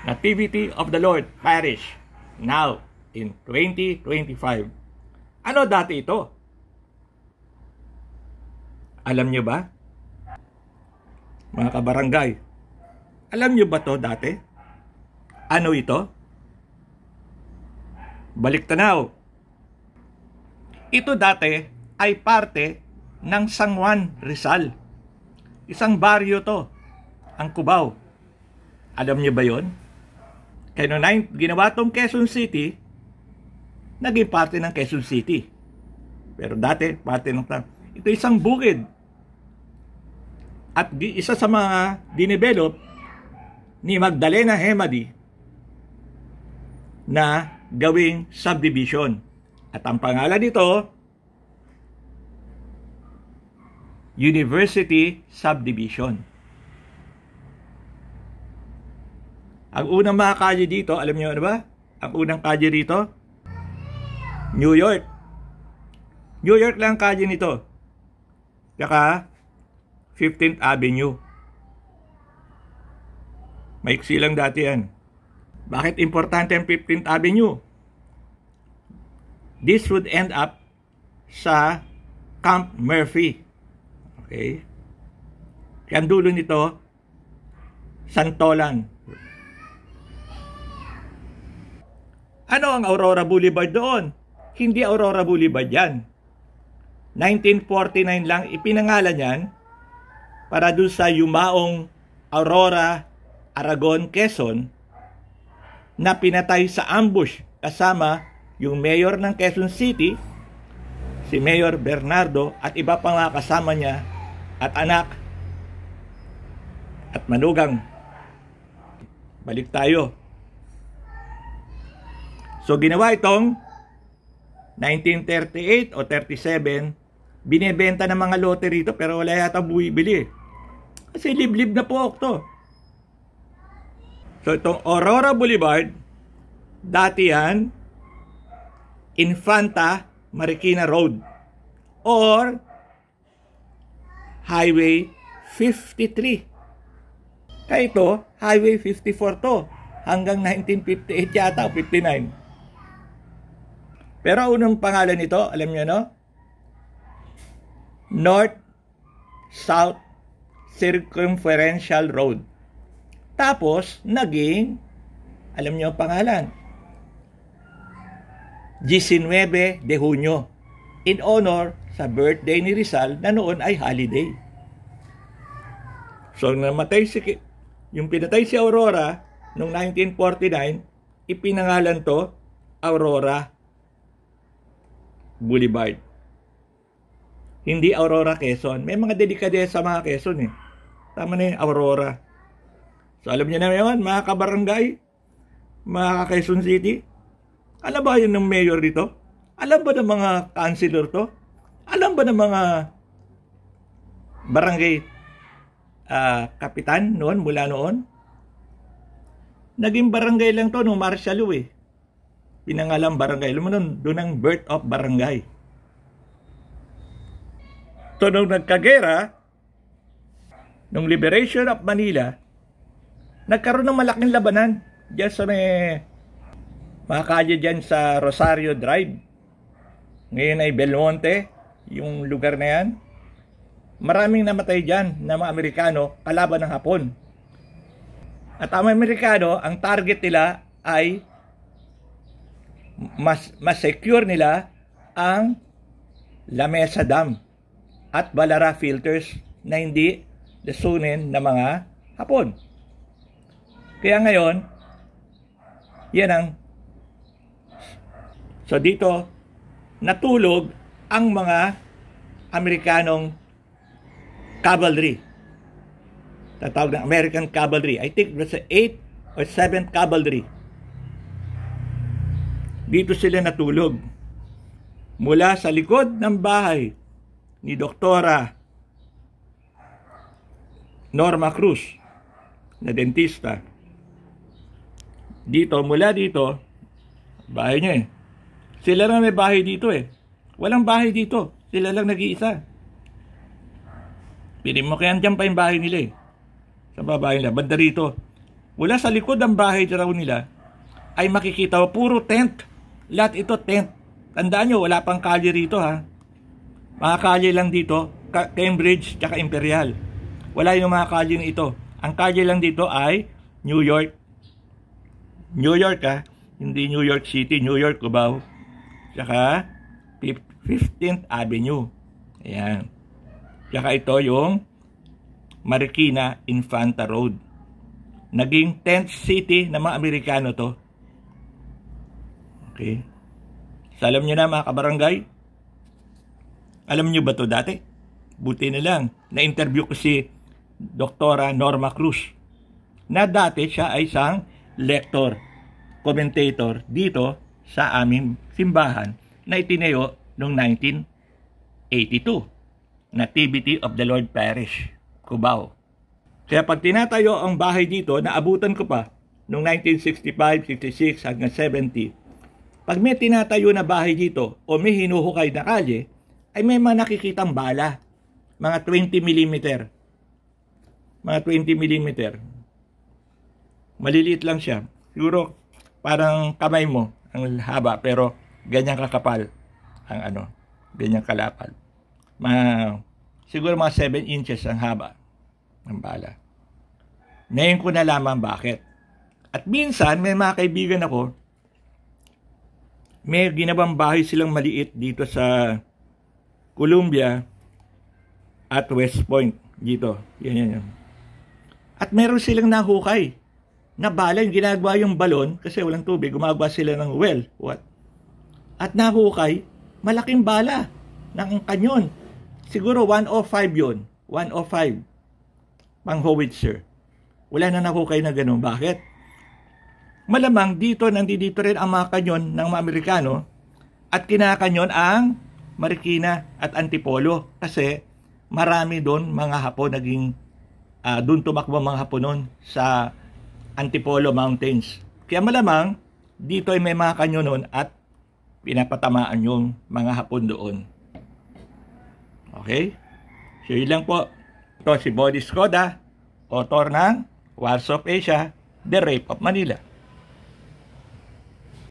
Nativity of the Lord Parish, now in 2025. Ano dati ito? Alam nyo ba? Mga kabarangay, alam nyo ba to dati? Ano ito? Balik tanaw. Ito dati ay parte ng San Juan, Rizal. Isang baryo to, ang Cubao. Alam nyo ba yon? Kaya nung ginawa tong Quezon City, naging parte ng Quezon City. Pero dati, parte ng ito isang bukid. At isa sa mga dinevelop ni Magdalena Hemady na gawing subdivision. At ang pangalan nito, University Subdivision. Ang unang mga kalye dito, alam niyo ano ba? Ang unang kalye dito, New York. New York lang kalye nito. Saka 15th Avenue. Maiksi lang dati yan. Bakit importante ang 15th Avenue? This would end up sa Camp Murphy. Okay? Kaya ang dulo nito, Santolan. Ano ang Aurora Boulevard doon? Hindi Aurora Boulevard yan. 1949 lang ipinangalan yan para doon sa yumaong Aurora, Aragon, Quezon na pinatay sa ambush kasama yung mayor ng Quezon City, si Mayor Bernardo at iba pang mga kasama niya at anak at manugang. Balik tayo. So ginawa itong 1938 o 37, binebenta ng mga lote rito pero wala yata bumibili. Kasi liblib na po to. So itong Aurora Boulevard, dati yan, Infanta Marikina Road or Highway 53. Kaya ito, Highway 54 to. Hanggang 1958 yata o 59. Pero unang pangalan nito, alam niyo no? North-South Circumferential Road. Tapos, naging, alam niyo ang pangalan, 19 de Junio. In honor sa birthday ni Rizal na noon ay holiday. So, yung pinatay si Aurora noong 1949, ipinangalan to Aurora Boulevard. Hindi Aurora Quezon. May mga delikadesa mga Quezon eh. Tama na yung Aurora. So alam niyo na yun, mga kabarangay, mga Quezon City. Alam ba yun ng mayor dito? Alam ba ng mga councilor to? Alam ba ng mga barangay kapitan noon, mula noon? Naging barangay lang to nung Marshall eh. Pinangalang barangay. Alam mo nun, doon ang birth of barangay. So, nung nagkagera, nung liberation of Manila, nagkaroon ng malaking labanan dyan sa mga kalye dyan sa Rosario Drive. Ngayon ay Belmonte, yung lugar na yan. Maraming namatay dyan na mga Amerikano kalaban ng Hapon. At ang Amerikano, ang target nila ay mas secure nila ang La Mesa Dam at Balara filters na hindi lasunin ng mga Hapon. Kaya ngayon, yan ang so dito natulog ang mga Amerikanong cavalry. Tatawag ng American Cavalry. I think it was the 8th or 7th Cavalry. Dito sila natulog. Mula sa likod ng bahay ni Doktora Norma Cruz, na dentista. Dito, mula dito, bahay niya eh. Sila lang may bahay dito eh. Walang bahay dito. Sila lang nag-iisa. Pili mo kaya dyan pa yung bahay nila eh. Sa babae nila. Banda rito. Mula sa likod ng bahay raw nila ay makikita puro tent. Lahat ito tent. Tandaan nyo, wala pang kalye rito ha. Mga kalye lang dito, Cambridge tsaka Imperial. Wala yung mga kalye na ito. Ang kalye lang dito ay New York. New York ha, hindi New York City, New York, Cubao. Tsaka 15th Avenue. Ayan. Tsaka ito yung Marikina Infanta Road. Naging 10th city ng mga Amerikano to. Okay. So, alam nyo na mga kabarangay? Alam nyo ba to dati? Buti na lang. Na-interview ko si Dr. Norma Cruz. Na dati siya ay isang lector, commentator dito sa aming simbahan na itinayo noong 1982 na TBT of the Lord Parish, Cubao. Kaya pag tinatayo ang bahay dito, naabutan ko pa noong 1965, 66 hanggang 70. Pag may tinatayo na bahay dito o may hinuhukay na kalye, ay may mga nakikitang bala. Mga 20 mm. Mga 20 mm. Maliliit lang siya. Siguro parang kamay mo ang haba pero ganyan kakapal ang ano, ganyan kalapal. Siguro mga 7 inches ang haba ng bala. Ngayon ko nalaman bakit. At minsan may mga kaibigan ako, may ginawang bahay silang maliit dito sa Columbia at West Point dito. Yan. At meron silang nahukay na bala, yung ginagawa yung balon kasi walang tubig, gumagawa sila ng well. At nahukay, malaking bala ng kanyon. Siguro 105 yun. 105. Pang howitzer. Wala na nahukay na ganun. Bakit? Malamang nandito rin ang mga kanyon ng mga Amerikano at kinakanyon ang Marikina at Antipolo kasi marami doon mga Hapon doon tumakbo mga Hapon noon sa Antipolo Mountains. Kaya malamang dito ay may mga kanyon noon at pinapatamaan yung mga Hapon doon. Okay? So yun lang po. Ito si Boris Coda, author ng Wars of Asia, The Rape of Manila.